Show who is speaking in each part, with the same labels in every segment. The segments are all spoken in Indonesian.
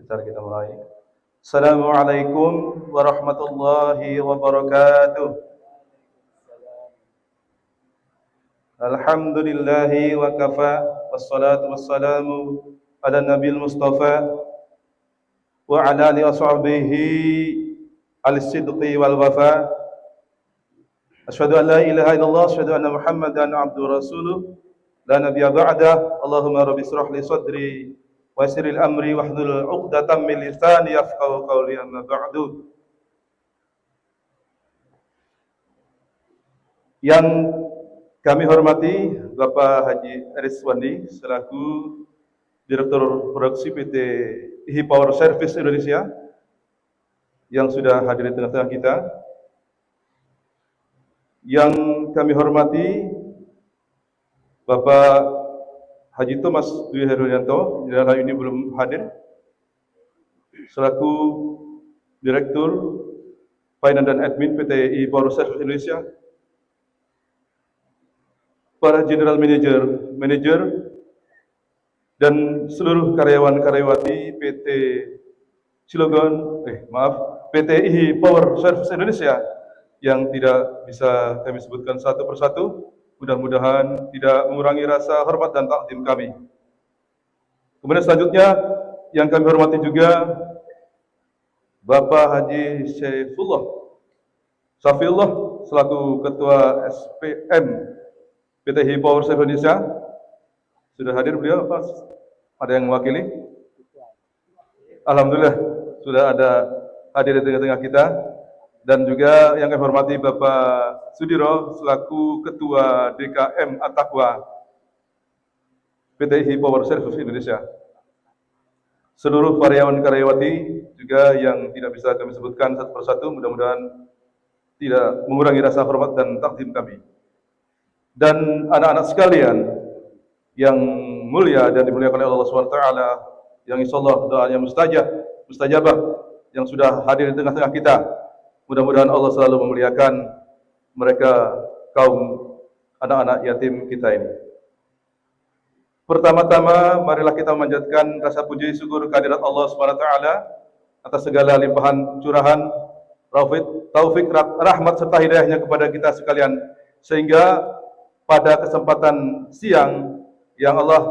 Speaker 1: Secara kita mulai. Assalamualaikum warahmatullahi wabarakatuh. Alhamdulillahi wa kafa, wassalatu wassalamu ala nabil mustafa wa ala alihi wa sahbihi al-sidqi wal wafa. Asyhadu an la ilaha illallah, asyhadu anna Muhammadan abduhu rasuluh, la nabiyya ba'dah. Allahumma rabbi shrah li sadri wa yassir amri wahlul 'uqdatam min lisani yafqahu qawli, amma ba'du. Yang kami hormati Bapak Haji Ariswandi selaku Direktur Produksi PT IHI Power Service Indonesia yang sudah hadir di tengah-tengah kita. Yang kami hormati Bapak Haji Thomas Dwi Herulianto, dalam hal ini belum hadir, selaku Direktur Finance dan Admin PT IHI Power Service Indonesia. Para General Manager, dan seluruh karyawan-karyawati PT PT IHI Power Service Indonesia yang tidak bisa kami sebutkan satu persatu. Mudah-mudahan tidak mengurangi rasa hormat dan takdim kami. Kemudian selanjutnya yang kami hormati juga Bapak Haji Safiullah selaku Ketua SPM PT IHI Power Service Indonesia. Sudah hadir beliau, Pak? Ada yang mewakili? Alhamdulillah sudah ada hadir di tengah-tengah kita. Dan juga yang kami hormati Bapak Sudiro selaku Ketua DKM At-Taqwa PT IHI Power Service Indonesia. Seluruh karyawan-karyawati juga yang tidak bisa kami sebutkan satu persatu, mudah-mudahan tidak mengurangi rasa hormat dan takdim kami. Dan anak-anak sekalian yang mulia dan dimuliakan oleh Allah SWT, yang insyaallah doanya mustajabah, yang sudah hadir di tengah-tengah kita. Mudah-mudahan Allah selalu memuliakan mereka, kaum anak-anak yatim kita ini. Pertama-tama marilah kita memanjatkan rasa puji syukur kehadirat Allah SWT atas segala limpahan curahan taufik, rahmat serta hidayahnya kepada kita sekalian, sehingga pada kesempatan siang yang Allah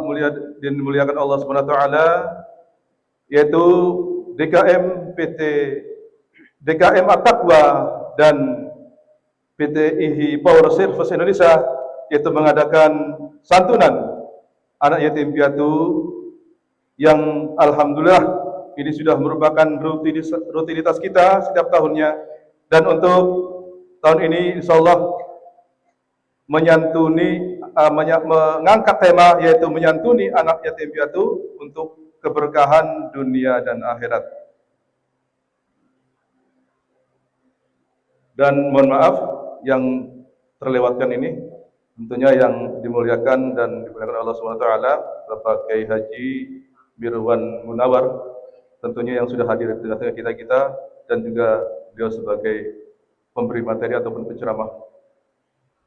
Speaker 1: dimuliakan Allah SWT, yaitu DKM At-Taqwa dan PT IHI Power Service Indonesia, yaitu mengadakan santunan anak yatim piatu yang alhamdulillah ini sudah merupakan rutinitas kita setiap tahunnya. Dan untuk tahun ini insyaallah mengangkat tema yaitu menyantuni anak yatim piatu untuk keberkahan dunia dan akhirat. Dan mohon maaf yang terlewatkan ini, tentunya yang dimuliakan dan dimuliakan Allah SWT, Bapak Kiai Haji Mirwan Munawar, tentunya yang sudah hadir di tengah-tengah kita dan juga beliau sebagai pemberi materi ataupun penceramah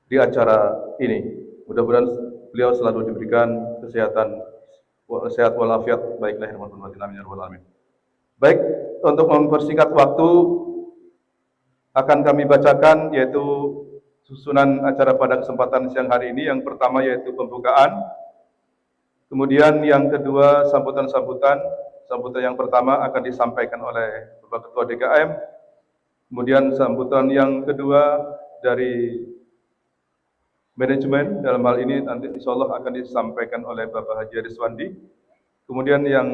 Speaker 1: di acara ini. Mudah-mudahan beliau selalu diberikan sehat walafiat baik lahir maupun batin, amin ya rabbal alamin. Baik, untuk mempersingkat waktu akan kami bacakan yaitu susunan acara pada kesempatan siang hari ini. Yang pertama yaitu pembukaan, kemudian yang kedua sambutan yang pertama akan disampaikan oleh Bapak Ketua DKM, kemudian sambutan yang kedua dari manajemen, dalam hal ini nanti insyaallah akan disampaikan oleh Bapak Haji Ariswandi. Kemudian yang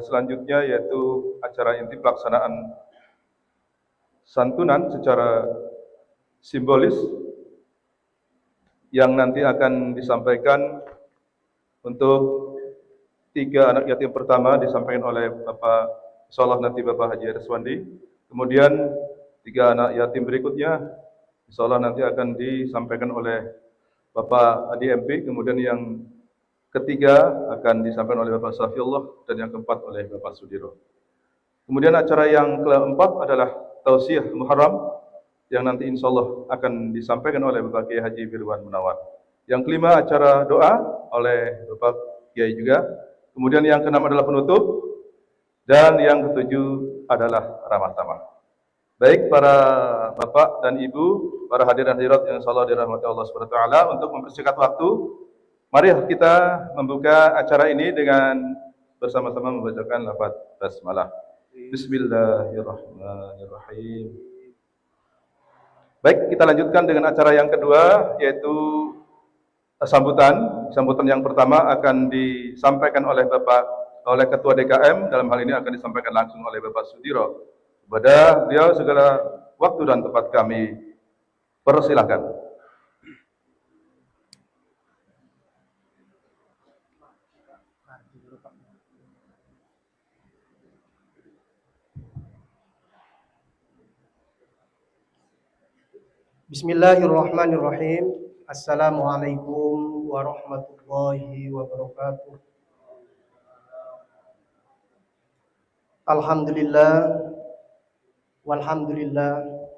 Speaker 1: selanjutnya yaitu acara inti pelaksanaan santunan secara simbolis yang nanti akan disampaikan untuk 3 anak yatim pertama disampaikan oleh Bapak, insyaallah nanti Bapak Haji Ariswandi. Kemudian 3 anak yatim berikutnya insyaallah nanti akan disampaikan oleh Bapak Adi MP, kemudian yang ketiga akan disampaikan oleh Bapak Safiullah, dan yang keempat oleh Bapak Sudiro. Kemudian acara yang keempat adalah tausiah Muharram yang nanti insyaallah akan disampaikan oleh Bapak Kiai Haji Mirwan Munawar. Yang kelima acara doa oleh Bapak Kiai juga. Kemudian yang keenam adalah penutup Dan yang ketujuh adalah ramah tamah. Baik para bapak dan ibu, para hadirin hadirat yang insyaallah dirahmati Allah Subhanahu wa taala, untuk mempersingkat waktu, mari kita membuka acara ini dengan bersama-sama membacakan lafaz basmalah. Bismillahirrahmanirrahim. Baik, kita lanjutkan dengan acara yang kedua, yaitu sambutan. Sambutan yang pertama akan disampaikan oleh Ketua DKM, dalam hal ini akan disampaikan langsung oleh Bapak Sudiro. Kepada beliau segala waktu dan tempat kami persilahkan.
Speaker 2: Bismillahirrahmanirrahim. Assalamualaikum warahmatullahi wabarakatuh. Alhamdulillah walhamdulillah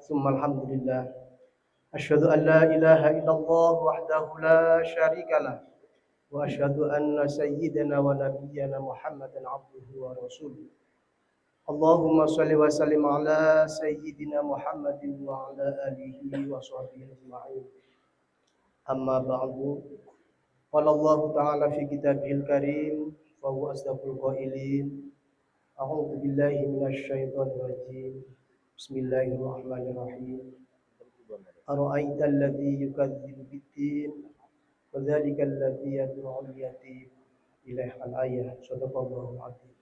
Speaker 2: summa alhamdulillah. Asyhadu an la ilaha illallah wahdahu la syarikalah wa asyhadu anna sayyidana wa nabiyyana Muhammadan abduhu wa rasuluh. Allahumma shalli wa sallim ala sayyidina Muhammadin wa ala alihi wa sahbihi ajma'in. Amma ba'du. Qala Allah Ta'ala fi kitabihil karim wa huwa asdaqul qailin. A'udzu billahi minasy syaithanir rajim. Bismillahirrahmanirrahim. Ara'aital ladzi yukadzibu bid-din wa dzalikal ladzi yad'u al-yatim. Ilaih al-ayah. Shadaqallahul adzim.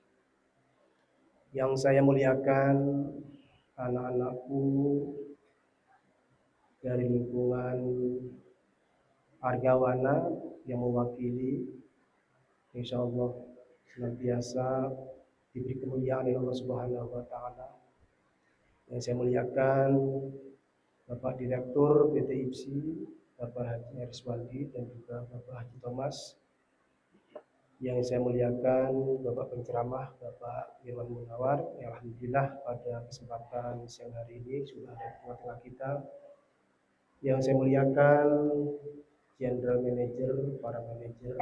Speaker 2: Yang saya muliakan anak-anakku dari lingkungan Argawana yang mewakili, insyaallah senantiasa diberi kemuliaan oleh Allah Subhanahu wa taala. Yang saya muliakan Bapak Direktur PT IPSI, Bapak Haji Ariswandi, dan juga Bapak Haji Thomas. Yang saya muliakan Bapak penceramah, Bapak Mirwan Munawar, yang alhamdulillah pada kesempatan siang hari ini sudah ada di tengah-tengah kita. Yang saya muliakan General Manager, para manajer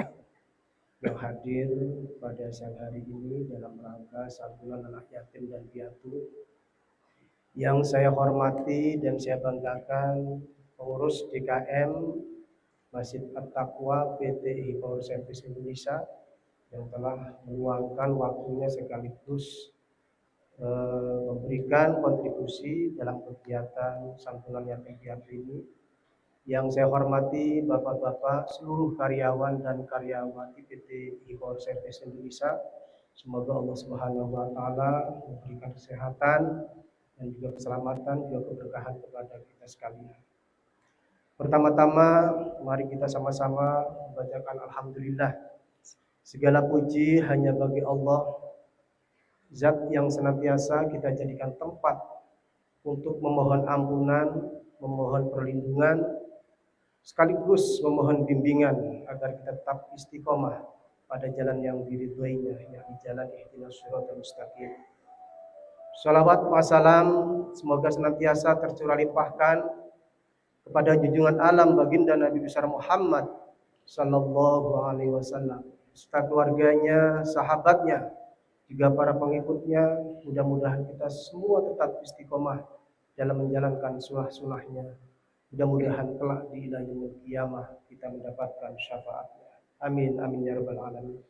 Speaker 2: yang hadir pada siang hari ini dalam rangka santunan anak yatim dan piatu. Yang saya hormati dan saya banggakan pengurus DKM Masjid At-Taqwa PT Power Service Indonesia yang telah meluangkan waktunya sekaligus memberikan kontribusi dalam kegiatan santunan yatim piatu ini. Yang saya hormati bapak-bapak, seluruh karyawan dan karyawati PT Power Service Indonesia. Semoga Allah Subhanahu wa taala memberikan kesehatan dan juga keselamatan, juga keberkahan kepada kita sekalian. Pertama-tama mari kita sama-sama membacakan alhamdulillah. Segala puji hanya bagi Allah, Zat yang senantiasa kita jadikan tempat untuk memohon ampunan, memohon perlindungan, sekaligus memohon bimbingan agar kita tetap istiqomah pada jalan yang diridhoinya, yakni jalan ihdinas shiratal mustaqim. Shalawat wa salam semoga senantiasa tercurah limpahkan kepada junjungan alam baginda Nabi besar Muhammad sallallahu alaihi wasallam, serta keluarganya, sahabatnya, juga para pengikutnya. Mudah-mudahan kita semua tetap istiqomah dalam menjalankan sunnah-sunnahnya. Mudah-mudahan kelak di yaumul qiyamah kita mendapatkan syafaatnya. Amin amin ya rabbal alamin.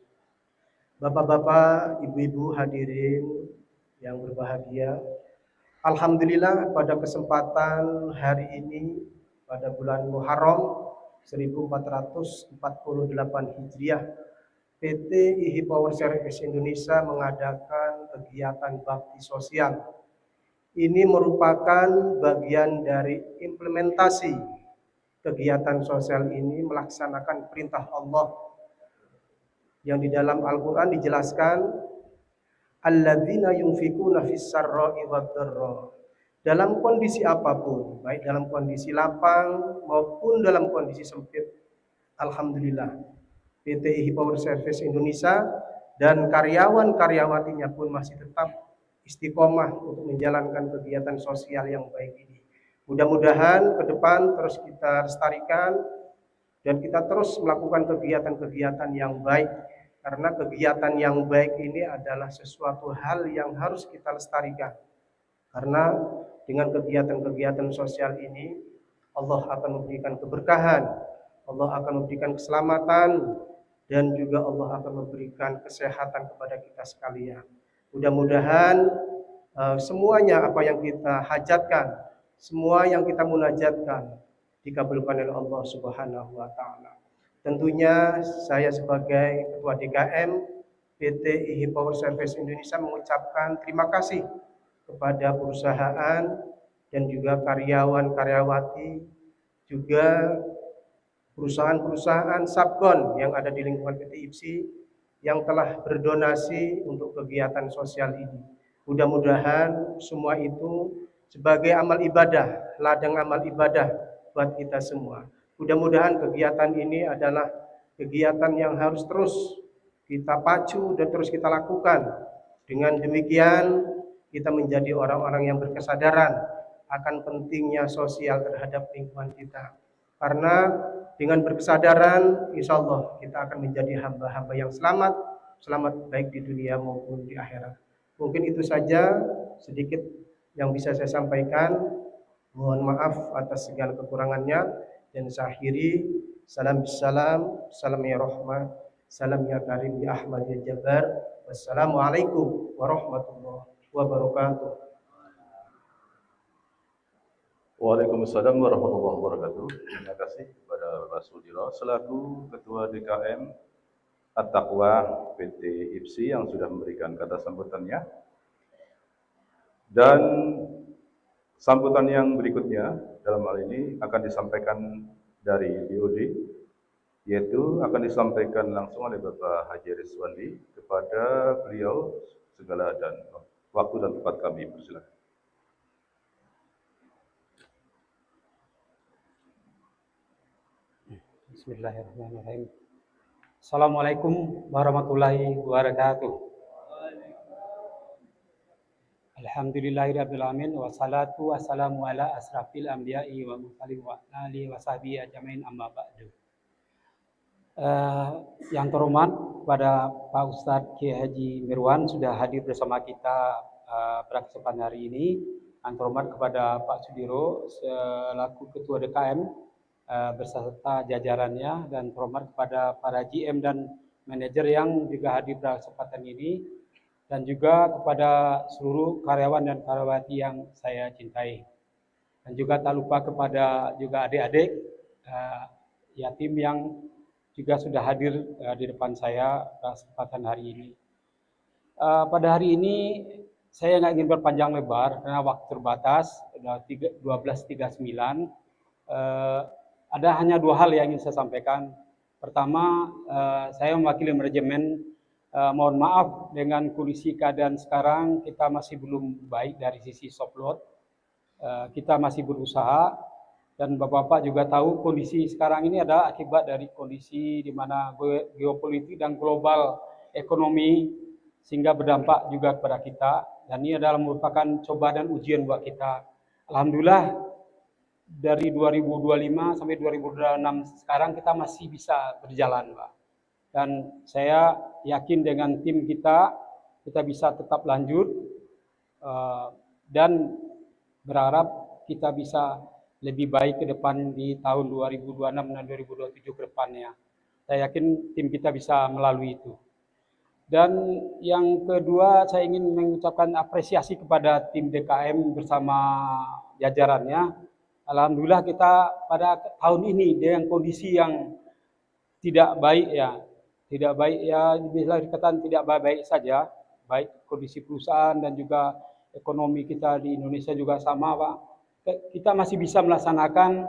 Speaker 2: Bapak-bapak, ibu-ibu hadirin yang berbahagia, alhamdulillah pada kesempatan hari ini pada bulan Muharram 1448 Hijriah, PT IHI Power Service Indonesia mengadakan kegiatan bakti sosial. Ini merupakan bagian dari implementasi kegiatan sosial ini melaksanakan perintah Allah yang di dalam Al-Quran dijelaskan, alladzina yunfikuna fis sarra'i wad dharra. Dalam kondisi apapun, baik dalam kondisi lapang maupun dalam kondisi sempit, alhamdulillah PT IHI Power Service Indonesia dan karyawan-karyawatinya pun masih tetap istiqomah untuk menjalankan kegiatan sosial yang baik ini. Mudah-mudahan ke depan terus kita lestarikan dan kita terus melakukan kegiatan-kegiatan yang baik karena kegiatan yang baik ini adalah sesuatu hal yang harus kita lestarikan. Karena dengan kegiatan-kegiatan sosial ini Allah akan memberikan keberkahan, Allah akan memberikan keselamatan, dan juga Allah akan memberikan kesehatan kepada kita sekalian. Mudah-mudahan semuanya apa yang kita hajatkan, semua yang kita munajatkan dikabulkan oleh Allah Subhanahu wa taala. Tentunya saya sebagai Ketua DKM PT IHI Power Service Indonesia mengucapkan terima kasih kepada perusahaan dan juga karyawan-karyawati, juga perusahaan-perusahaan subkon yang ada di lingkungan PT IPSI yang telah berdonasi untuk kegiatan sosial ini. Mudah-mudahan semua itu sebagai amal ibadah, ladang amal ibadah buat kita semua. Mudah-mudahan kegiatan ini adalah kegiatan yang harus terus kita pacu dan terus kita lakukan. Dengan demikian kita menjadi orang-orang yang berkesadaran akan pentingnya sosial terhadap lingkungan kita. Karena dengan berkesadaran, insya Allah kita akan menjadi hamba-hamba yang selamat, selamat baik di dunia maupun di akhirat. Mungkin itu saja sedikit yang bisa saya sampaikan. Mohon maaf atas segala kekurangannya, dan saya akhiri. Salam bisalam, salam ya rahmah, salam ya karim ya Ahmad ya Jabar. Wassalamualaikum warahmatullahi wabarakatuh.
Speaker 1: Waalaikumsalam warahmatullahi wabarakatuh. Terima kasih kepada Bapak Sudiro selaku Ketua DKM At-Taqwa PT IPSI yang sudah memberikan kata sambutannya. Dan sambutan yang berikutnya dalam hal ini akan disampaikan dari DOD, yaitu akan disampaikan langsung oleh Bapak Haji Rizwandi. Kepada beliau segala dan waktu dan tempat kami persilakan.
Speaker 3: Bismillahirrahmanirrahim. Assalamualaikum warahmatullahi wabarakatuh. Alhamdulillahirabbil alamin wassalatu wassalamu ala asrafil anbiya'i wa mursalin wa alihi wa sahbihi ajmain amma ba'du. Yang terhormat pada Pak Ustadz Kiai Haji Mirwan sudah hadir bersama kita pada kesempatan hari ini. Yang terhormat kepada Pak Sudiro selaku Ketua DKM beserta jajarannya, dan terhormat kepada para GM dan manajer yang juga hadir pada kesempatan ini, dan juga kepada seluruh karyawan dan karyawati yang saya cintai. Dan juga tak lupa kepada juga adik-adik yatim yang juga sudah hadir di depan saya pada kesempatan hari ini. Pada hari ini saya nggak ingin berpanjang lebar karena waktu terbatas, 12.39. Ada hanya dua hal yang ingin saya sampaikan. Pertama, saya mewakili manajemen. Mohon maaf dengan kondisi keadaan sekarang kita masih belum baik dari sisi soft load. Kita masih berusaha, dan Bapak-Bapak juga tahu kondisi sekarang ini adalah akibat dari kondisi di mana geopolitik dan global ekonomi sehingga berdampak juga kepada kita, dan ini adalah merupakan cobaan dan ujian buat kita. Alhamdulillah dari 2025 sampai 2026 sekarang kita masih bisa berjalan, Pak. Dan saya yakin dengan tim kita bisa tetap lanjut, dan berharap kita bisa lebih baik ke depan di tahun 2026 dan 2027 ke depannya. Saya yakin tim kita bisa melalui itu. Dan yang kedua, saya ingin mengucapkan apresiasi kepada tim DKM bersama jajarannya. Alhamdulillah kita pada tahun ini dengan kondisi yang tidak baik ya, bisa dikatakan tidak baik saja, baik kondisi perusahaan dan juga ekonomi kita di Indonesia juga sama, Pak. Kita masih bisa melaksanakan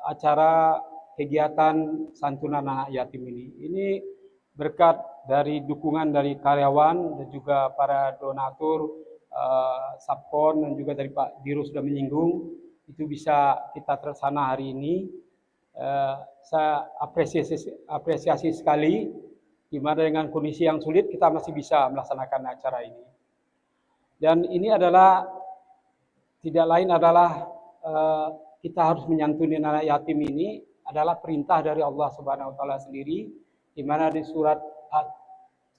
Speaker 3: acara kegiatan santunan anak yatim ini. Ini berkat dari dukungan dari karyawan dan juga para donatur, subkon, dan juga dari Pak Diro sudah menyinggung, itu bisa kita terlaksana hari ini. Saya apresiasi sekali, di mana dengan kondisi yang sulit kita masih bisa melaksanakan acara ini. Dan ini adalah tidak lain adalah kita harus menyantuni anak yatim ini adalah perintah dari Allah Subhanahu wa taala sendiri, di mana di surat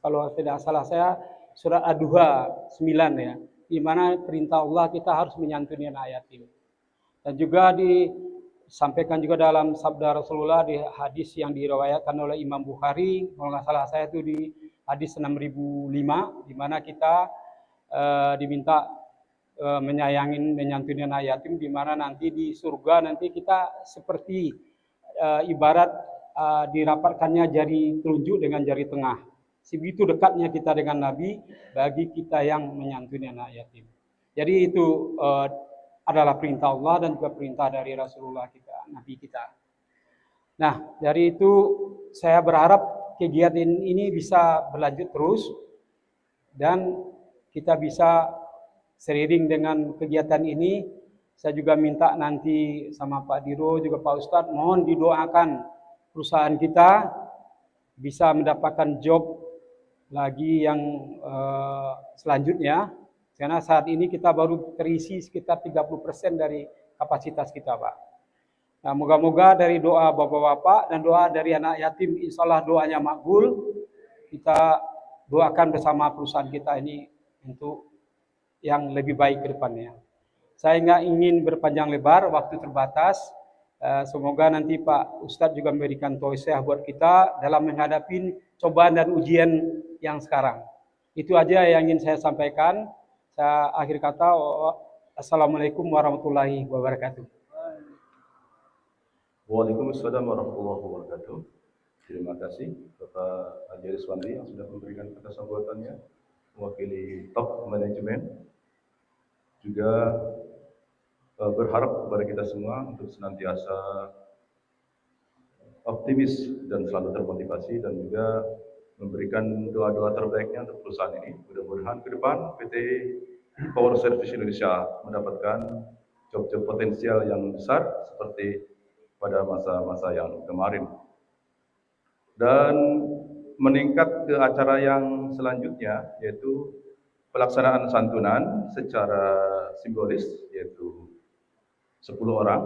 Speaker 3: kalau tidak salah saya surat Ad-Duha 9 ya, di mana perintah Allah kita harus menyantuni anak yatim. Dan juga disampaikan juga dalam sabda Rasulullah di hadis yang diriwayatkan oleh Imam Bukhari, kalau nggak salah saya itu di hadis 6005, di mana kita diminta menyayangin, menyantuni anak yatim, di mana nanti di surga nanti kita seperti ibarat dirapatkannya jari telunjuk dengan jari tengah. Sebegitu dekatnya kita dengan Nabi bagi kita yang menyantuni anak yatim. Jadi itu adalah perintah Allah dan juga perintah dari Rasulullah kita, Nabi kita. Nah, dari itu saya berharap kegiatan ini bisa berlanjut terus dan kita bisa seiring dengan kegiatan ini. Saya juga minta nanti sama Pak Diro juga Pak Ustadz, mohon didoakan perusahaan kita bisa mendapatkan job lagi yang selanjutnya, karena saat ini kita baru terisi sekitar 30% dari kapasitas kita, Pak. Nah, moga-moga dari doa bapak-bapak dan doa dari anak yatim, insya Allah doanya makbul. Kita doakan bersama perusahaan kita ini untuk yang lebih baik ke depannya. Saya nggak ingin berpanjang lebar, waktu terbatas. Semoga nanti Pak Ustadz juga memberikan tausiah buat kita dalam menghadapi cobaan dan ujian yang sekarang. Itu aja yang ingin saya sampaikan. Saya akhir kata, Assalamualaikum warahmatullahi wabarakatuh.
Speaker 1: Waalaikumsalam warahmatullahi wabarakatuh. Terima kasih Bapak Haji Ariswandi yang sudah memberikan kata sambutannya, mewakili top manajemen. Juga berharap kepada kita semua untuk senantiasa optimis dan selalu termotivasi, dan juga memberikan doa-doa terbaiknya untuk perusahaan ini. Mudah-mudahan ke depan PT Power Service Indonesia mendapatkan job-job potensial yang besar seperti pada masa-masa yang kemarin. Dan meningkat ke acara yang selanjutnya, yaitu pelaksanaan santunan secara simbolis, yaitu 10 orang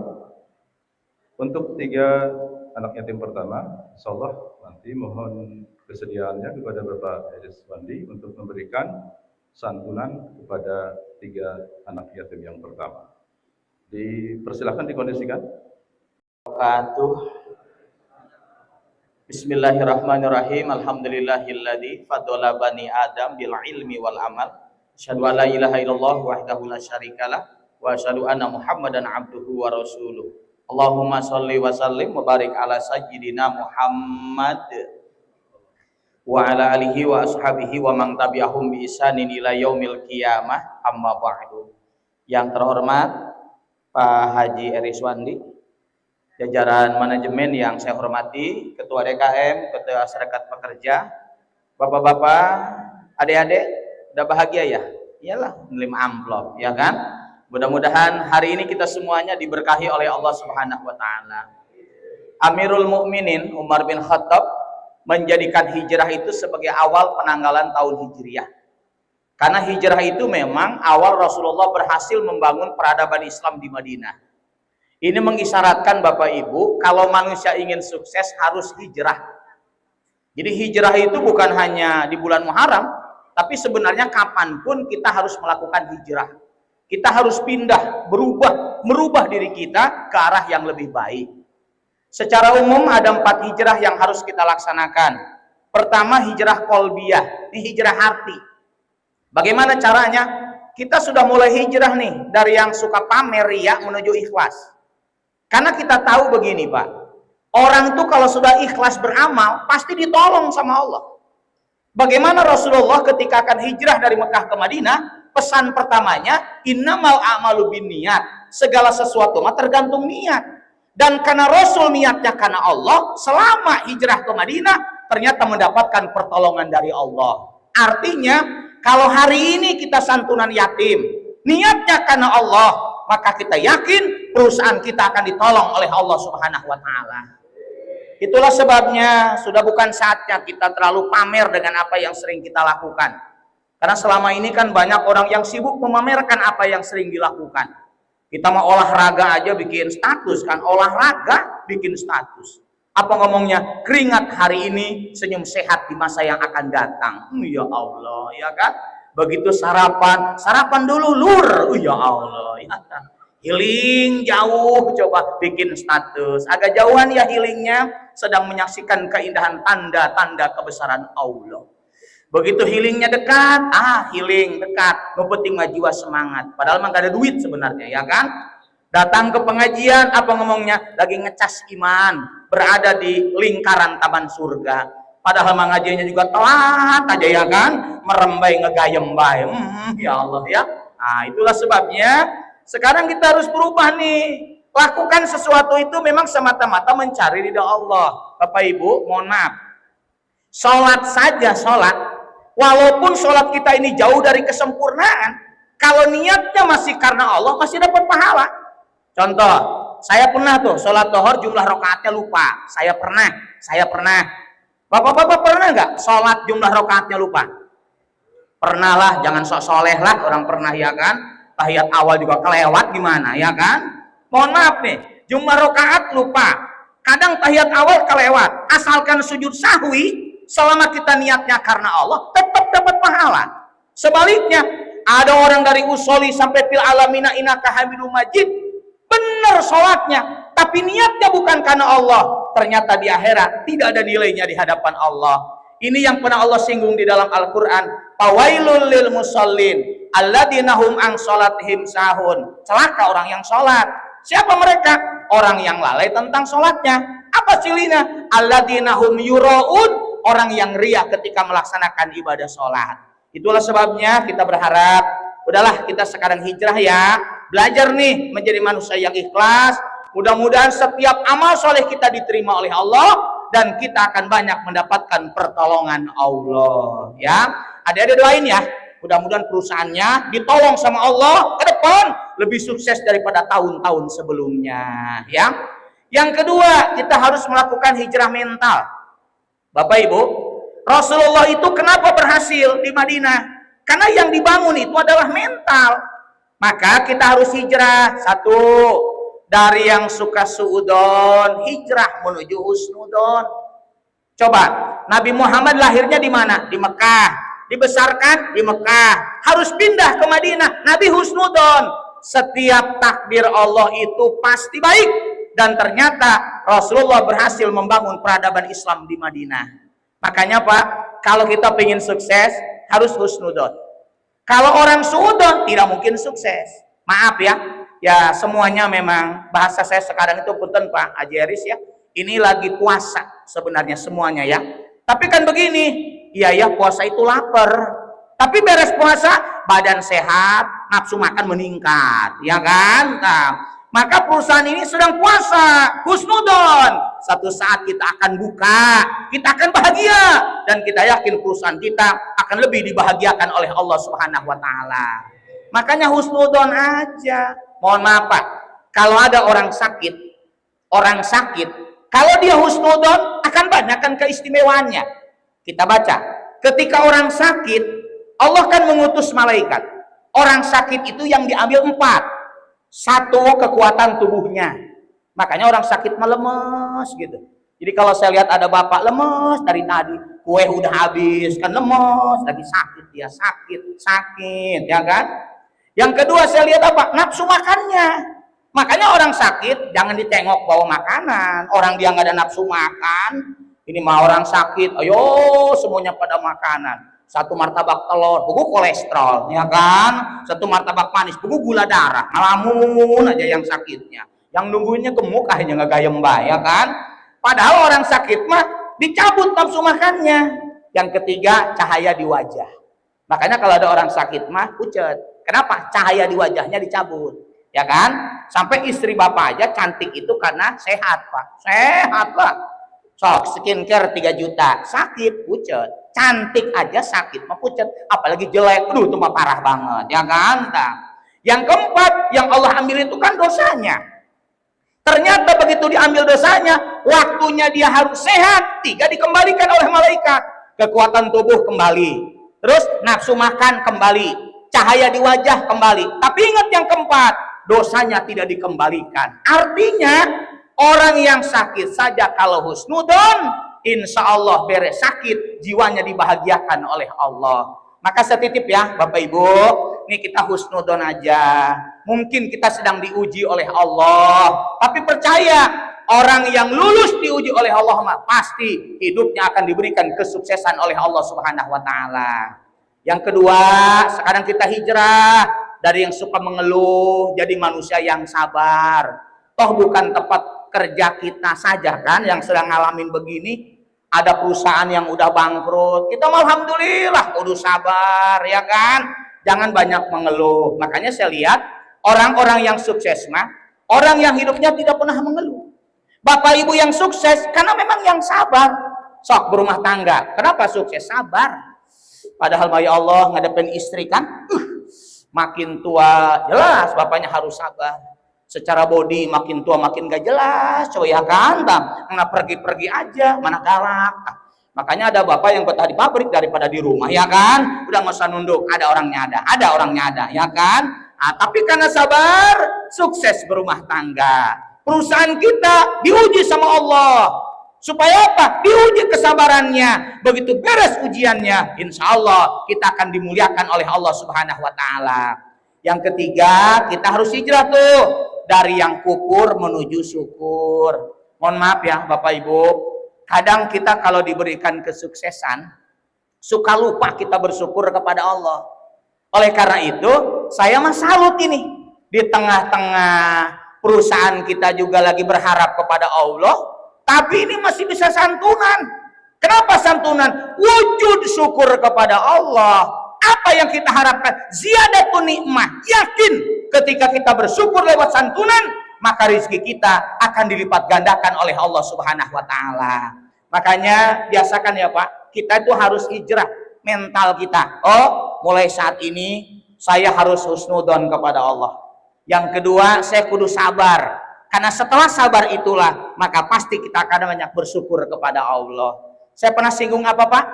Speaker 1: untuk 3 anak yatim pertama. Insyaallah nanti mohon kesediaannya kepada Bapak Ariswandi untuk memberikan santunan kepada 3 anak yatim yang pertama. Dipersilakan dikondisikan.
Speaker 4: Bismillahirrahmanirrahim. Alhamdulillahilladzi faddala bani Adam bil ilmi wal amal. Asyhadu an la ilaha illallah wahdahu la syarikalah wa asyhadu anna Muhammadan abduhu wa rasuluh. Allahumma shalli wa sallim wa barik ala sayyidina Muhammad wa ala alihi wa ashabihi wa man tabi'ahum bi ihsanin ila yaumil qiyamah. Amma ba'du. Yang terhormat Pak Haji Ariswandi, jajaran manajemen yang saya hormati, Ketua DKM, Ketua Serikat Pekerja, Bapak-bapak, adik-adik, udah bahagia ya? Iyalah, menerima amplop, ya kan? Mudah-mudahan hari ini kita semuanya diberkahi oleh Allah Subhanahu wa taala. Amirul Mukminin Umar bin Khattab menjadikan hijrah itu sebagai awal penanggalan tahun Hijriah. Karena hijrah itu memang awal Rasulullah berhasil membangun peradaban Islam di Madinah. Ini mengisyaratkan Bapak Ibu, kalau manusia ingin sukses harus hijrah. Jadi hijrah itu bukan hanya di bulan Muharram, tapi sebenarnya kapanpun kita harus melakukan hijrah. Kita harus pindah, merubah diri kita ke arah yang lebih baik. Secara umum ada 4 hijrah yang harus kita laksanakan. Pertama, hijrah qalbiyah, ini hijrah hati. Bagaimana caranya? Kita sudah mulai hijrah nih, dari yang suka pamer riya menuju ikhlas. Karena kita tahu begini Pak, orang tuh kalau sudah ikhlas beramal, pasti ditolong sama Allah. Bagaimana Rasulullah ketika akan hijrah dari Mekah ke Madinah, pesan pertamanya, innamal a'malu binniyat, segala sesuatu mah tergantung niat. Dan karena Rasul niatnya karena Allah, selama hijrah ke Madinah, ternyata mendapatkan pertolongan dari Allah. Artinya, kalau hari ini kita santunan yatim, niatnya karena Allah, maka kita yakin perusahaan kita akan ditolong oleh Allah Subhanahu wa taala. Itulah sebabnya sudah bukan saatnya kita terlalu pamer dengan apa yang sering kita lakukan. Karena selama ini kan banyak orang yang sibuk memamerkan apa yang sering dilakukan. Kita mau olahraga aja bikin status kan, olahraga bikin status. Apa ngomongnya? Keringat hari ini, senyum sehat di masa yang akan datang. Ya Allah, ya kan? Begitu sarapan, sarapan dulu lur. Ya Allah, ya kan? Healing jauh, coba bikin status. Agak jauhan ya healingnya, sedang menyaksikan keindahan tanda-tanda kebesaran Allah. Begitu healingnya dekat, healing dekat, ngepeting jiwa semangat. Padahal mah gak ada duit sebenarnya, ya kan? Datang ke pengajian, apa ngomongnya? Lagi ngecas iman, berada di lingkaran taman surga. Padahal mengajiannya juga telat aja, ya kan? Merembai ngegayem bae. Ya Allah ya. Nah, itulah sebabnya sekarang kita harus berubah nih. Lakukan sesuatu itu memang semata-mata mencari ridha Allah. Bapak Ibu, mohon maaf. Sholat saja sholat, walaupun sholat kita ini jauh dari kesempurnaan, kalau niatnya masih karena Allah, masih dapat pahala. Contoh, saya pernah tuh sholat zuhur jumlah rakaatnya lupa. Saya pernah. Bapak-bapak pernah nggak sholat jumlah rakaatnya lupa? Pernah lah, jangan sok soleh lah, orang pernah, ya kan? Tahiyat awal juga kelewat gimana, ya kan? Mohon maaf nih, jumlah rakaat lupa. Kadang tahiyat awal kelewat. Asalkan sujud sahwi, selama kita niatnya karena Allah, tetap dapat pahala. Sebaliknya, ada orang dari usolli sampai fil alamina innaka hamidum majid, benar sholatnya, tapi niatnya bukan karena Allah. Ternyata di akhirat tidak ada nilainya di hadapan Allah. Ini yang pernah Allah singgung di dalam Al-Quran. Fawailul lil musallin alladzina hum an sholatihim sahun. Celaka orang yang sholat. Siapa mereka? Orang yang lalai tentang sholatnya. Apa cirinya? Alladzina hum yuraun, orang yang riya ketika melaksanakan ibadah sholat. Itulah sebabnya kita berharap, udahlah kita sekarang hijrah ya, belajar nih menjadi manusia yang ikhlas. Mudah-mudahan setiap amal soleh kita diterima oleh Allah, dan kita akan banyak mendapatkan pertolongan Allah. Ya, adik-adik doain ya, mudah-mudahan perusahaannya ditolong sama Allah ke depan lebih sukses daripada tahun-tahun sebelumnya. Ya, yang kedua, kita harus melakukan hijrah mental. Bapak Ibu, Rasulullah itu kenapa berhasil di Madinah? Karena yang dibangun itu adalah mental. Maka kita harus hijrah. Satu, dari yang suka suudon, hijrah menuju husnudon. Coba, Nabi Muhammad lahirnya di mana? Di Mekah. Dibesarkan di Mekah. Harus pindah ke Madinah. Nabi husnudon. Setiap takdir Allah itu pasti baik. Dan ternyata Rasulullah berhasil membangun peradaban Islam di Madinah. Makanya Pak, kalau kita ingin sukses, harus husnudon. Kalau orang suudon, tidak mungkin sukses. Maaf ya, ya semuanya memang bahasa saya sekarang itu punten Pak Haji Eris ya. Ini lagi puasa sebenarnya semuanya ya. Tapi kan begini, iya ya puasa itu lapar. Tapi beres puasa, badan sehat, nafsu makan meningkat, ya kan? Nah, maka perusahaan ini sedang puasa, husnudon. Satu saat kita akan buka, kita akan bahagia, dan kita yakin perusahaan kita akan lebih dibahagiakan oleh Allah Subhanahu wa taala. Makanya husnudon aja. Mohon maaf Pak, kalau ada orang sakit, kalau dia husnudon akan banyakkan keistimewaannya. Kita baca, ketika orang sakit, Allah kan mengutus malaikat. Orang sakit itu yang diambil 4. 1, kekuatan tubuhnya. Makanya orang sakit melemes gitu. Jadi kalau saya lihat ada bapak lemes dari tadi, kue udah habis, kan lemes, lagi sakit dia, sakit, ya kan? Yang kedua saya lihat apa? Nafsu makannya. Makanya orang sakit jangan ditengok bawa makanan. Orang dia nggak ada nafsu makan, ini mah orang sakit, ayo semuanya pada makanan. 1 martabak telur, buku kolesterol, ya kan? 1 martabak manis, buku gula darah. Ngelamun aja yang sakitnya. Yang nungguinnya gemuk akhirnya ngegayem bae, ya kan? Padahal orang sakit mah dicabut nafsu makannya. Yang ketiga, cahaya di wajah. Makanya kalau ada orang sakit mah pucet. Kenapa? Cahaya di wajahnya dicabut, ya kan? Sampai istri bapak aja cantik itu karena sehat, Pak. Sehat, Pak. Sok skincare 3 juta, sakit, pucet. Cantik aja sakit, mah pucet. Apalagi jelek, aduh itu mah parah banget, ya kan? Nah, yang keempat, yang Allah ambil itu kan dosanya. Ternyata begitu diambil dosanya, waktunya dia harus sehat, 3 dikembalikan oleh malaikat. Kekuatan tubuh kembali, terus nafsu makan kembali, cahaya di wajah kembali. Tapi ingat yang keempat, dosanya tidak dikembalikan. Artinya Orang yang sakit saja kalau husnudon, insya Allah beres sakit, jiwanya dibahagiakan oleh Allah. Maka saya titip ya Bapak Ibu, nih kita husnudon aja. Mungkin kita sedang diuji oleh Allah, tapi percaya orang yang lulus diuji oleh Allah pasti hidupnya akan diberikan kesuksesan oleh Allah Subhanahu wa taala. Yang kedua, sekarang kita hijrah dari yang suka mengeluh jadi manusia yang sabar. Toh bukan tempat kerja kita saja kan yang sedang ngalamin begini. Ada perusahaan yang udah bangkrut. Kita alhamdulillah kudu sabar ya kan. Jangan banyak mengeluh. Makanya saya lihat orang-orang yang sukses mah orang yang hidupnya tidak pernah mengeluh. Bapak Ibu yang sukses karena memang yang sabar. Sok berumah tangga. Kenapa sukses? Sabar. Padahal ya Allah ngadepin istri kan makin tua jelas bapaknya harus sabar. Secara body makin tua makin gak jelas coy ya kan. Karena pergi-pergi aja mana galak. Makanya ada bapak yang betah di pabrik daripada di rumah ya kan. Udah nggak usah nunduk, ada orangnya ada ya kan. Nah, tapi karena sabar sukses berumah tangga. Perusahaan kita diuji sama Allah. Supaya apa? Diuji kesabarannya. Begitu beres ujiannya, insya Allah kita akan dimuliakan oleh Allah Subhanahu wa taala. Yang ketiga, kita harus hijrah tuh dari yang kufur menuju syukur. Mohon maaf ya Bapak Ibu, kadang kita kalau diberikan kesuksesan suka lupa kita bersyukur kepada Allah. Oleh karena itu, saya mah salut ini di tengah-tengah perusahaan kita juga lagi berharap kepada Allah, tapi ini masih bisa santunan. Kenapa santunan? Wujud syukur kepada Allah. Apa yang kita harapkan? Ziyadatun nikmah. Yakin ketika kita bersyukur lewat santunan, maka rezeki kita akan dilipat gandakan oleh Allah Subhanahu wa taala. Makanya biasakan ya Pak, kita itu harus hijrah mental kita. Oh, mulai saat ini saya harus husnudon kepada Allah. Yang kedua, saya kudu sabar. Karena setelah sabar itulah, maka pasti kita akan banyak bersyukur kepada Allah. Saya pernah singgung apa Pak?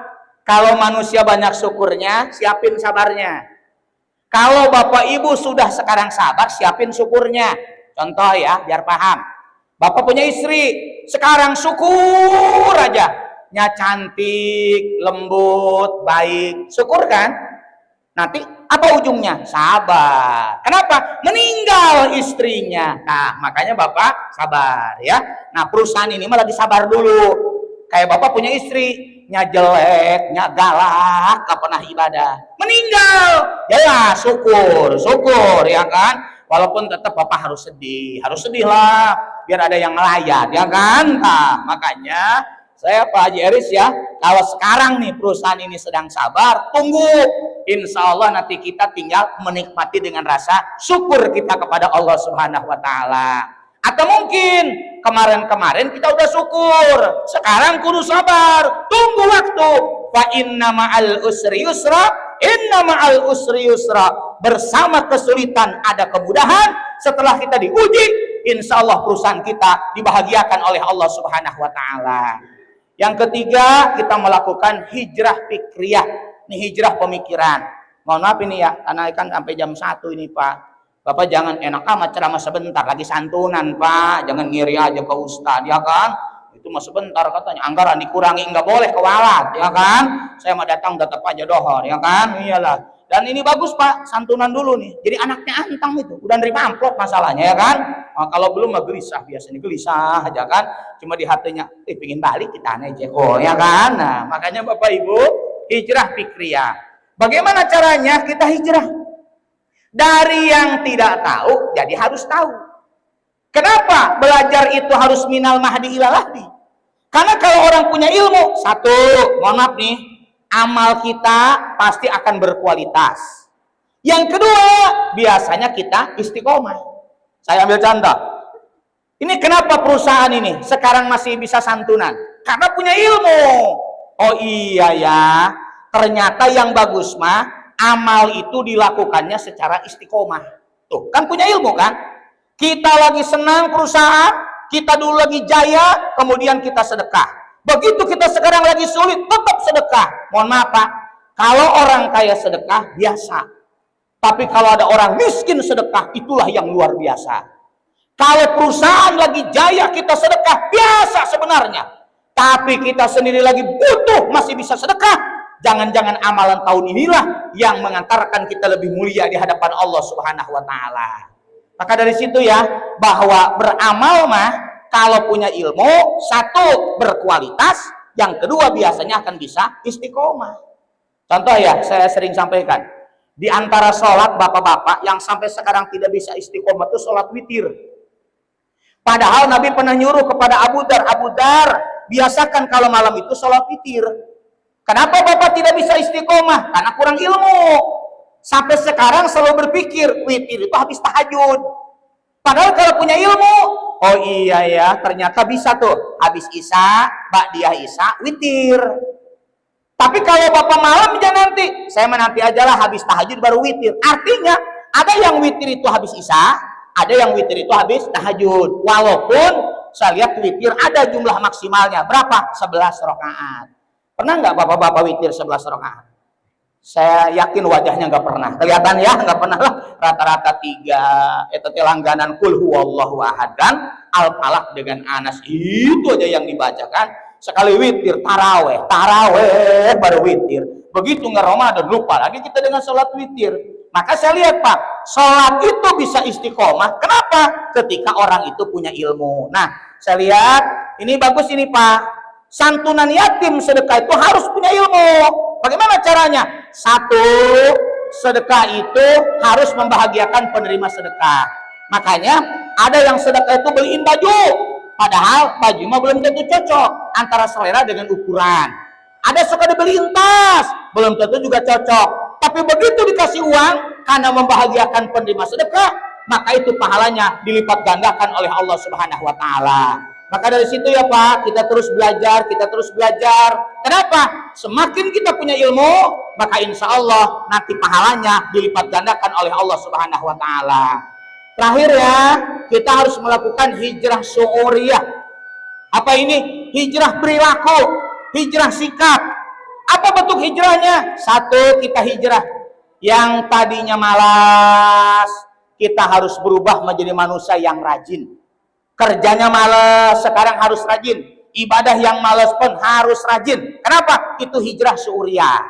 Speaker 4: Kalau manusia banyak syukurnya, siapin sabarnya. Kalau Bapak Ibu sudah sekarang sabar, siapin syukurnya. Contoh ya, biar paham. Bapak punya istri, sekarang syukur aja. Nya cantik, lembut, baik. Syukur kan? Nanti apa ujungnya? Sabar. Kenapa? Meninggal istrinya. Nah, makanya Bapak sabar ya. Nah, perusahaan ini malah disabar dulu. Kayak Bapak punya istri, nya jelek, nya galak, gak pernah ibadah. Meninggal. Ya, syukur ya kan? Walaupun tetap Bapak harus sedih lah. Biar ada yang melayat ya kan? Nah, makanya saya Pak Haji Eris ya, kalau sekarang nih perusahaan ini sedang sabar, tunggu. Insya Allah nanti kita tinggal menikmati dengan rasa syukur kita kepada Allah Subhanahu wa taala. Atau mungkin kemarin-kemarin kita udah syukur, sekarang kudu sabar, tunggu waktu. Fa inna ma'al usri yusra, inna ma'al usri yusra. Bersama kesulitan ada kemudahan. Setelah kita diuji, insya Allah perusahaan kita dibahagiakan oleh Allah Subhanahu wa taala. Yang ketiga, kita melakukan hijrah fikriyah. Ini hijrah pemikiran. Mohon maaf ini ya, karena kan sampai jam 1 ini Pak. Bapak jangan enak amat ceramah sebentar, lagi santunan Pak. Jangan ngiri aja ke Ustadz, ya kan? Itu mah sebentar katanya, anggaran dikurangi, nggak boleh kewalat, ya kan? Saya mau datang tetap aja dohor, ya kan? Iyalah. Dan ini bagus Pak, santunan dulu nih. Jadi anaknya antang itu, udah nerima amplop masalahnya ya kan. Nah, kalau belum mah gelisah, biasanya gelisah aja kan. Cuma di hatinya, pingin balik kita aja, oh ya kan. Nah, makanya Bapak Ibu, hijrah fikriyah. Bagaimana caranya kita hijrah? Dari yang tidak tahu, jadi harus tahu. Kenapa belajar itu harus minal mahdi ilal lahdi? Karena kalau orang punya ilmu, satu, mohon maaf nih, amal kita pasti akan berkualitas. Yang kedua, biasanya kita istiqomah. Saya ambil contoh. Ini kenapa perusahaan ini sekarang masih bisa santunan? Karena punya ilmu. Oh iya ya, ternyata yang bagus mah amal itu dilakukannya secara istiqomah. Tuh, kan punya ilmu kan? Kita lagi senang perusahaan, kita dulu lagi jaya, kemudian kita sedekah. Begitu kita sekarang lagi sulit, tetap sedekah. Mohon maaf Pak, kalau orang kaya sedekah biasa. Tapi kalau ada orang miskin sedekah, itulah yang luar biasa. Kalau perusahaan lagi jaya kita sedekah, biasa sebenarnya. Tapi kita sendiri lagi butuh, masih bisa sedekah. Jangan-jangan amalan tahun inilah yang mengantarkan kita lebih mulia di hadapan Allah Subhanahu wa taala. Maka dari situ ya, bahwa beramal mah kalau punya ilmu, satu berkualitas, yang kedua biasanya akan bisa istiqomah. Contoh ya, saya sering sampaikan, di antara sholat bapak-bapak yang sampai sekarang tidak bisa istiqomah itu sholat witir. Padahal Nabi pernah nyuruh kepada Abu Dar, biasakan kalau malam itu sholat witir. Kenapa bapak tidak bisa istiqomah? Karena kurang ilmu. Sampai sekarang selalu berpikir, witir itu habis tahajud. Padahal kalau punya ilmu, oh iya ya, ternyata bisa tuh. Habis isya, ba'diyah isya, witir. Tapi kalau bapak malam jangan nanti, saya menanti ajalah habis tahajud baru witir. Artinya, ada yang witir itu habis isya, ada yang witir itu habis tahajud. Walaupun saya lihat witir ada jumlah maksimalnya. Berapa? 11 rakaat. Pernah nggak bapak-bapak witir 11 rakaat? Saya yakin wajahnya nggak pernah. Kelihatan ya, nggak pernah lah. Rata-rata 3. Itu langganan kul huwallahu ahad dan al-falaq dengan Anas. Itu aja yang dibacakan. Sekali witir, taraweh baru witir. Begitu nggak Ramadan, lupa lagi kita dengan sholat witir. Maka saya lihat Pak, sholat itu bisa istiqomah. Kenapa? Ketika orang itu punya ilmu. Nah, saya lihat ini bagus ini Pak. Santunan yatim sedekah itu harus punya ilmu. Bagaimana caranya? Satu, sedekah itu harus membahagiakan penerima sedekah. Makanya ada yang sedekah itu beliin baju, padahal baju mah belum tentu cocok antara selera dengan ukuran. Ada suka dibeliin tas, belum tentu juga cocok. Tapi begitu dikasih uang karena membahagiakan penerima sedekah, maka itu pahalanya dilipat gandakan oleh Allah Subhanahu wa taala. Maka dari situ ya Pak, kita terus belajar. Kenapa? Semakin kita punya ilmu, maka insya Allah nanti pahalanya dilipat gandakan oleh Allah Subhanahu wa taala. Terakhir ya, kita harus melakukan hijrah syu'uriyah. Apa ini? Hijrah perilaku, hijrah sikap. Apa bentuk hijrahnya? Satu, kita hijrah yang tadinya malas, kita harus berubah menjadi manusia yang rajin. Kerjanya malas, sekarang harus rajin. Ibadah yang malas pun harus rajin. Kenapa? Itu hijrah syu'uriyah.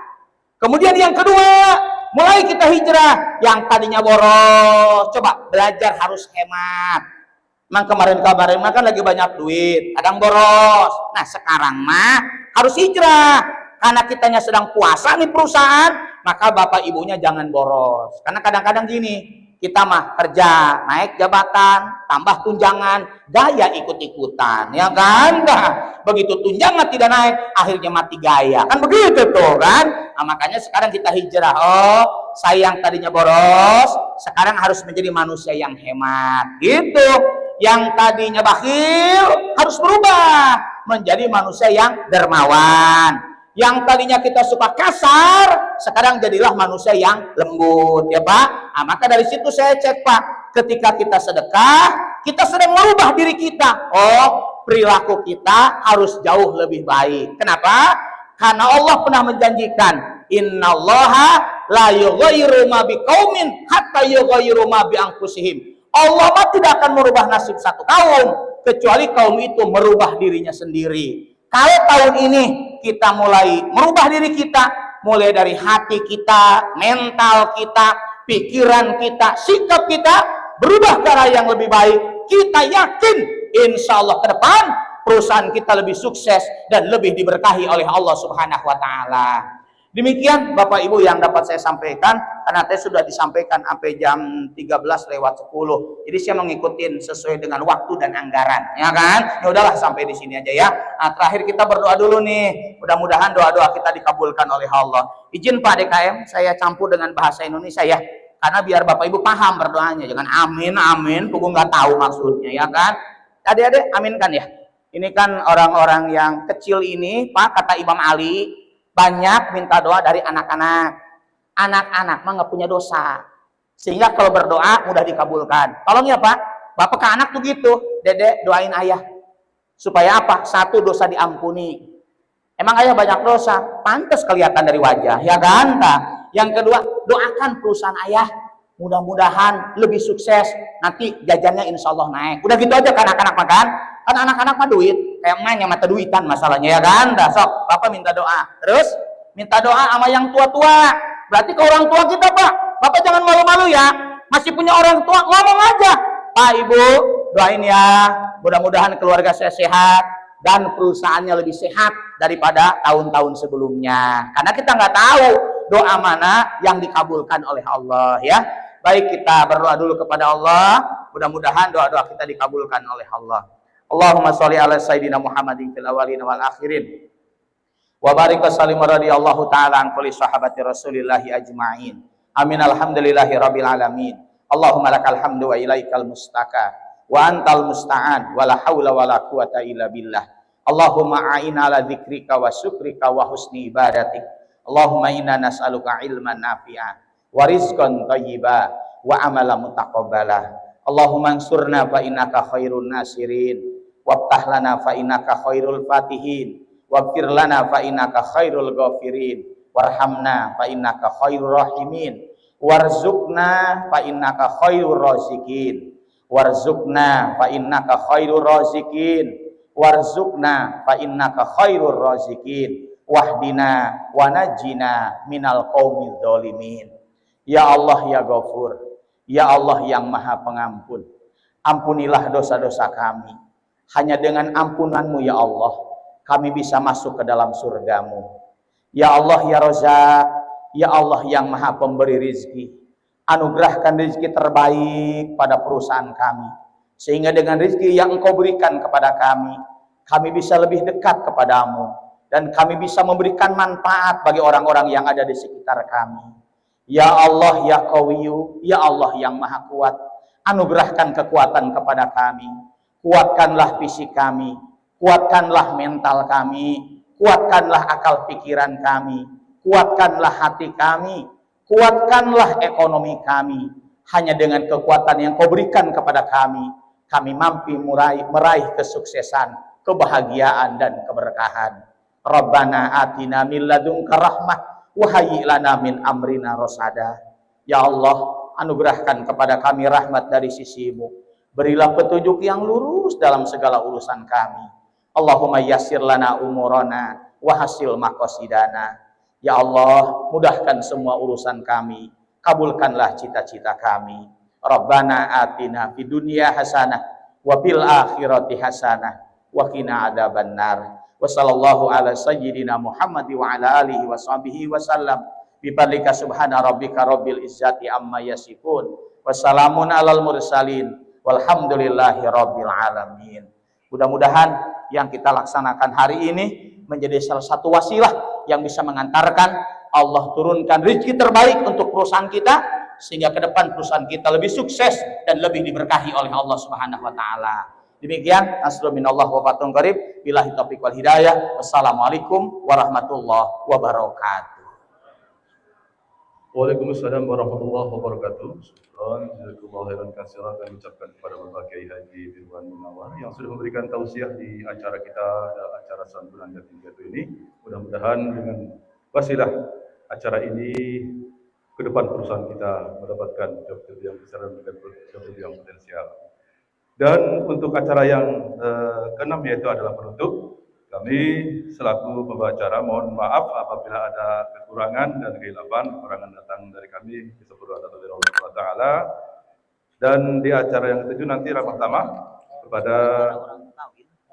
Speaker 4: Kemudian yang kedua, mulai kita hijrah yang tadinya boros. Coba belajar harus hemat. Emang kemarin kan lagi banyak duit, kadang boros. Nah sekarang mah harus hijrah. Karena kitanya sedang puasa nih perusahaan, maka bapak ibunya jangan boros. Karena kadang-kadang gini, kita mah kerja, naik jabatan, tambah tunjangan, gaya ikut-ikutan, ya kan? Nah, begitu tunjangan tidak naik, akhirnya mati gaya. Kan begitu tuh kan? Nah, makanya sekarang kita hijrah. Oh, saya yang tadinya boros, sekarang harus menjadi manusia yang hemat. Gitu. Yang tadinya bakhil, harus berubah menjadi manusia yang dermawan. Yang tadinya kita suka kasar, sekarang jadilah manusia yang lembut, ya Pak. Nah, maka dari situ saya cek Pak, ketika kita sedekah, kita sedang merubah diri kita. Oh, perilaku kita harus jauh lebih baik. Kenapa? Karena Allah pernah menjanjikan, innallaha la yughayyiru ma biqaumin hatta yughayyiru ma bi anfusihim. Allah tidak akan merubah nasib satu kaum kecuali kaum itu merubah dirinya sendiri. Kalau tahun ini kita mulai merubah diri kita, mulai dari hati kita, mental kita, pikiran kita, sikap kita, berubah ke arah yang lebih baik, kita yakin insya Allah ke depan perusahaan kita lebih sukses dan lebih diberkahi oleh Allah Subhanahu wa taala. Demikian Bapak Ibu yang dapat saya sampaikan, karena saya sudah disampaikan sampai jam 13:10. Jadi saya mengikuti sesuai dengan waktu dan anggaran, ya kan? Ya udahlah sampai di sini aja ya. Nah, terakhir kita berdoa dulu nih. Mudah-mudahan doa-doa kita dikabulkan oleh Allah. Izin Pak DKM, saya campur dengan bahasa Indonesia ya. Karena biar Bapak Ibu paham berdoanya. Jangan amin, amin, pokoknya nggak tahu maksudnya, ya kan? Adik-adik, aminkan ya. Ini kan orang-orang yang kecil ini, Pak, kata Imam Ali, banyak minta doa dari anak-anak. Anak-anak mah nggak punya dosa, sehingga kalau berdoa mudah dikabulkan. Tolong ya Pak, bapak ke anak tuh gitu, Dedek doain ayah supaya apa? Satu, dosa diampuni. Emang ayah banyak dosa, pantas kelihatan dari wajah, ya kan? Nah, yang kedua, doakan perusahaan ayah
Speaker 5: Mudah-mudahan lebih sukses, nanti jajannya insya Allah naik. Udah gitu aja kan anak-anak makan. Kan anak-anak mah duit, kayak mainnya mata duitan masalahnya ya kan. Dah sok, Bapak minta doa. Terus minta doa sama yang tua-tua. Berarti ke orang tua kita, Pak. Bapak jangan malu-malu ya. Masih punya orang tua, ngomong aja. Pak, Ibu, doain ya. Mudah-mudahan keluarga saya sehat dan perusahaannya lebih sehat daripada tahun-tahun sebelumnya. Karena kita nggak tahu doa mana yang dikabulkan oleh Allah ya. Baik, kita berdoa dulu kepada Allah. Mudah-mudahan doa-doa kita dikabulkan oleh Allah. Allahumma sholli ala sayyidina Muhammadin fil awwalin wal akhirin. Wa barik wa sallim radhiyallahu ta'ala an kulli sahabati Rasulillahi ajma'in. Amin alhamdulillahi rabbil alamin. Allahumma lakal hamdu wa ilaikal mustaka wa antal musta'an wa la haula wa la quwata illa billah. Allahumma a'inna ala dzikrika wa syukrika wa husni ibadatik. Allahumma inna nas'aluka ilman nafi'a wa rizqan thayyiba wa amalan mutaqabbala. Allahumma ansurna fa innaka khairun nasirin waftah lana fa innaka khairul fatihin waghfir lana fa innaka khairul ghafirin warhamna fa innaka khairur rahimin warzuqna fa innaka khairur raziqin warzuqna fa innaka khairur raziqin warzuqna fa innaka khairur raziqin wahdina wa najjina minal qaumidz zalimin. Ya Allah ya Ghafur, ya Allah yang Maha Pengampun, ampunilah dosa-dosa kami. Hanya dengan ampunan-Mu ya Allah kami bisa masuk ke dalam surga-Mu. Ya Allah ya Razak, ya Allah yang Maha Pemberi rizki, anugerahkan rizki terbaik pada perusahaan kami, sehingga dengan rizki yang Engkau berikan kepada kami bisa lebih dekat kepadamu, dan kami bisa memberikan manfaat bagi orang-orang yang ada di sekitar kami. Ya Allah ya Qawiyu, ya Allah yang Maha Kuat, anugerahkan kekuatan kepada kami, kuatkanlah fisik kami, kuatkanlah mental kami, kuatkanlah akal pikiran kami, kuatkanlah hati kami, kuatkanlah ekonomi kami. Hanya dengan kekuatan yang Kau berikan kepada kami mampu meraih kesuksesan, kebahagiaan dan keberkahan. Rabbana atina min ladunka rahmah wa hayyi lana min amrina rasada. Ya Allah, anugerahkan kepada kami rahmat dari sisi-Mu. Berilah petunjuk yang lurus dalam segala urusan kami. Allahumma yassir lana umurana wa hasil maqasidana. Ya Allah, mudahkan semua urusan kami, kabulkanlah cita-cita kami. Rabbana atina fid dunya hasanah wa fil akhirati hasanah wa qina adzabannar. Wa sallallahu ala sayyidina Muhammad wa ala alihi wa sahbihi wa sallam. Bifadlika subhana rabbika rabbil izzati amma yasifun. Wassalamun alal mursalin. Walhamdulillahi rabbil alamin. Mudah-mudahan yang kita laksanakan hari ini menjadi salah satu wasilah yang bisa mengantarkan Allah turunkan rezeki terbaik untuk perusahaan kita, sehingga ke depan perusahaan kita lebih sukses dan lebih diberkahi oleh Allah Subhanahu wa taala. Demikian, asru minallah wa fatun qarib, billahi taufiq wal hidayah. Wassalamualaikum warahmatullahi wabarakatuh.
Speaker 1: Waalaikumsalam warahmatullahi wabarakatuh. Jazakallahu khairan katsiran, kami ucapkan kepada Bapak Kiai Haji Mirwan Munawar yang sudah memberikan tausiah di acara kita, acara santunan Yatim Piatu ini. Mudah-mudahan dengan wasilah acara ini ke depan perusahaan kita mendapatkan job yang besar dan job yang potensial. Dan untuk acara yang keenam yaitu adalah penutup, kami selaku pembawa acara mohon maaf apabila ada kekurangan dan kehilapan. Kekurangan datang dari kami, disebut dari Allah Taala. Dan di acara yang ketujuh nanti ramah tamah kepada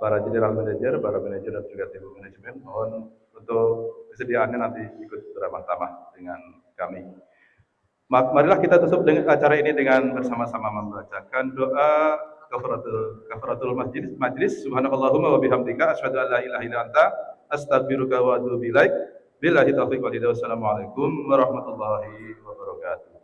Speaker 1: para general manager, para manajer dan juga tim manajemen. Mohon untuk kesediaannya nanti ikut beramah tamah dengan kami. Marilah kita tutup dengan acara ini dengan bersama-sama membacakan doa kafaratul majlis. Subhanakallahumma wa bihamdika asyhadu an la ilaha illa anta astaghfiruka wa atubu ilaik. Billahi taufiq wal hidayah. Wassalamualaikum warahmatullahi wabarakatuh.